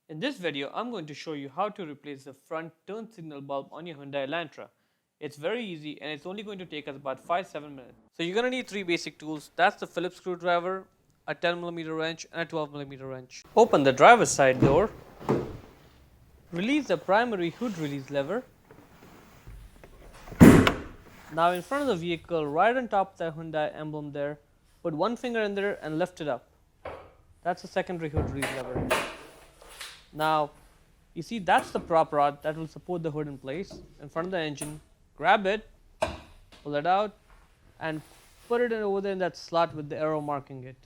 In this video, I'm going to show you how to replace the front turn signal bulb on your Hyundai Elantra. It's very easy and it's only going to take us about 5-7 minutes. So you're going to need three basic tools. That's the Phillips screwdriver, a 10mm wrench and a 12mm wrench. Open the driver's side door. Release the primary hood release lever. Now in front of the vehicle, right on top of the Hyundai emblem there, put one finger in there and lift it up. That's the secondary hood release lever. Now, you see that's the prop rod that will support the hood in place in front of the engine. Grab it, pull it out, and put it in over there in that slot with the arrow marking it.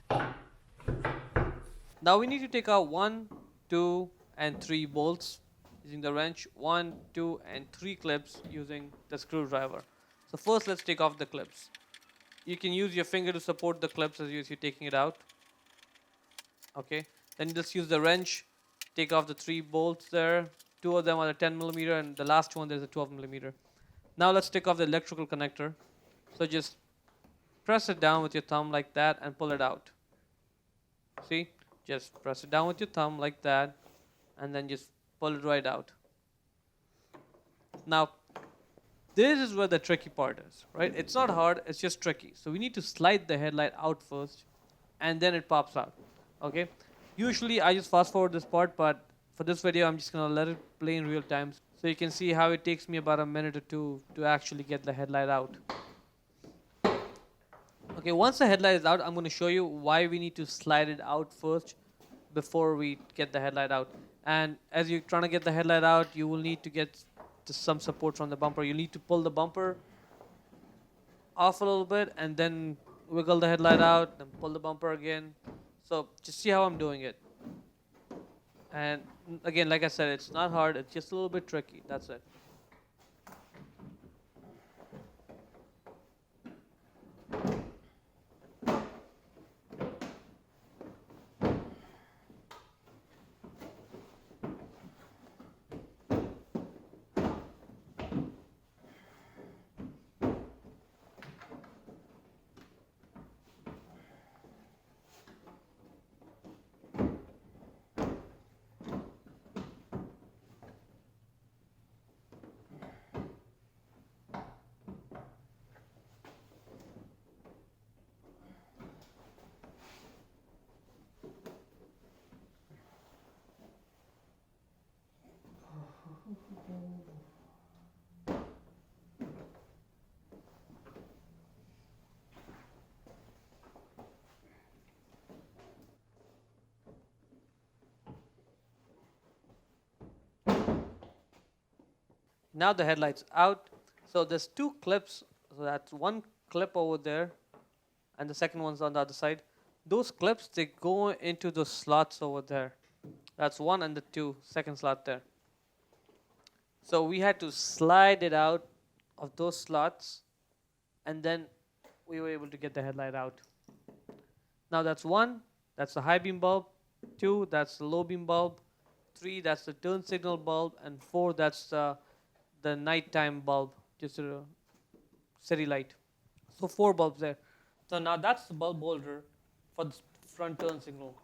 Now we need to take out 1, 2, and 3 bolts using the wrench, 1, 2, and 3 clips using the screwdriver. So first let's take off the clips. You can use your finger to support the clips as you're taking it out. Okay, then you just use the wrench, take off the 3 bolts there. 2 of them are the 10mm and the last one there's a 12mm. Now let's take off the electrical connector. So just press it down with your thumb like that and pull it out. See, just press it down with your thumb like that and then just pull it right out. Now this is where the tricky part is, right? It's not hard, it's just tricky. So we need to slide the headlight out first and then it pops out. Okay, usually I just fast forward this part, but for this video I'm just gonna let it play in real time so you can see how it takes me about a minute or two to actually get the headlight out. Okay, once the headlight is out, I'm going to show you why we need to slide it out first before we get the headlight out. And as you're trying to get the headlight out, you will need to get some support from the bumper. You need to pull the bumper off a little bit and then wiggle the headlight out, then pull the bumper again. So just see how I'm doing it. And again, like I said, it's not hard, it's just a little bit tricky. That's it. Now the headlight's out. So there's 2 clips. So that's one clip over there and the second one's on the other side. Those clips, they go into the slots over there. That's 1 and the 2, second slot there. So we had to slide it out of those slots and then we were able to get the headlight out. Now that's 1, that's the high beam bulb. 2, that's the low beam bulb. 3, that's the turn signal bulb. And 4, that's the nighttime bulb, just a city light. So 4 bulbs there. So now that's the bulb holder for the front turn signal.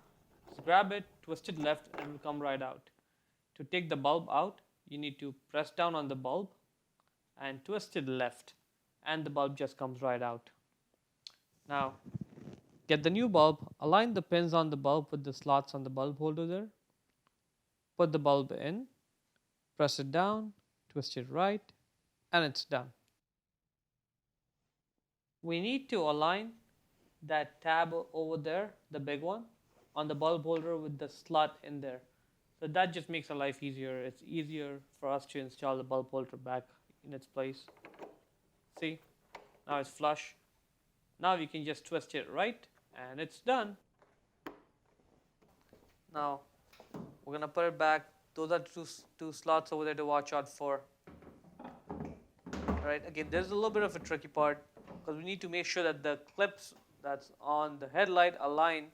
So grab it, twist it left, and it will come right out. To take the bulb out, you need to press down on the bulb and twist it left, and the bulb just comes right out. Now, get the new bulb, align the pins on the bulb with the slots on the bulb holder there. Put the bulb in, press it down, twist it right, and it's done. We need to align that tab over there, the big one, on the bulb holder with the slot in there. So that just makes our life easier. It's easier for us to install the bulb holder back in its place. See, now it's flush. Now we can just twist it right and it's done. Now we're gonna put it back. Those are two slots over there to watch out for. Right, again, there's a little bit of a tricky part because we need to make sure that the clips that's on the headlight align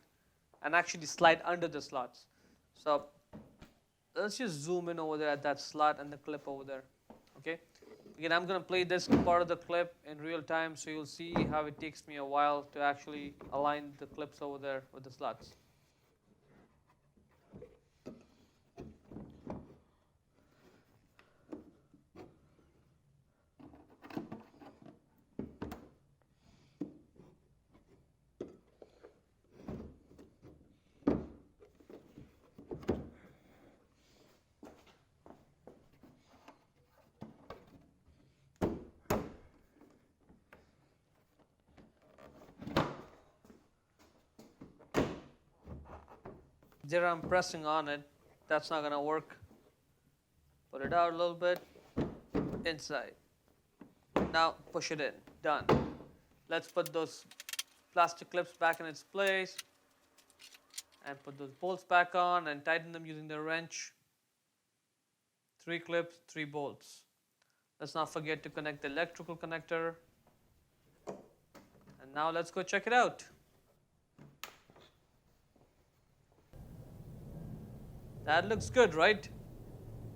and actually slide under the slots. So let's just zoom in over there at that slot and the clip over there. Okay, again, I'm going to play this part of the clip in real time so you'll see how it takes me a while to actually align the clips over there with the slots. There I'm pressing on it. That's not gonna work. Put it out a little bit. Inside. Now push it in. Done. Let's put those plastic clips back in its place and put those bolts back on and tighten them using the wrench. 3 clips, 3 bolts. Let's not forget to connect the electrical connector. And now let's go check it out. That looks good, right?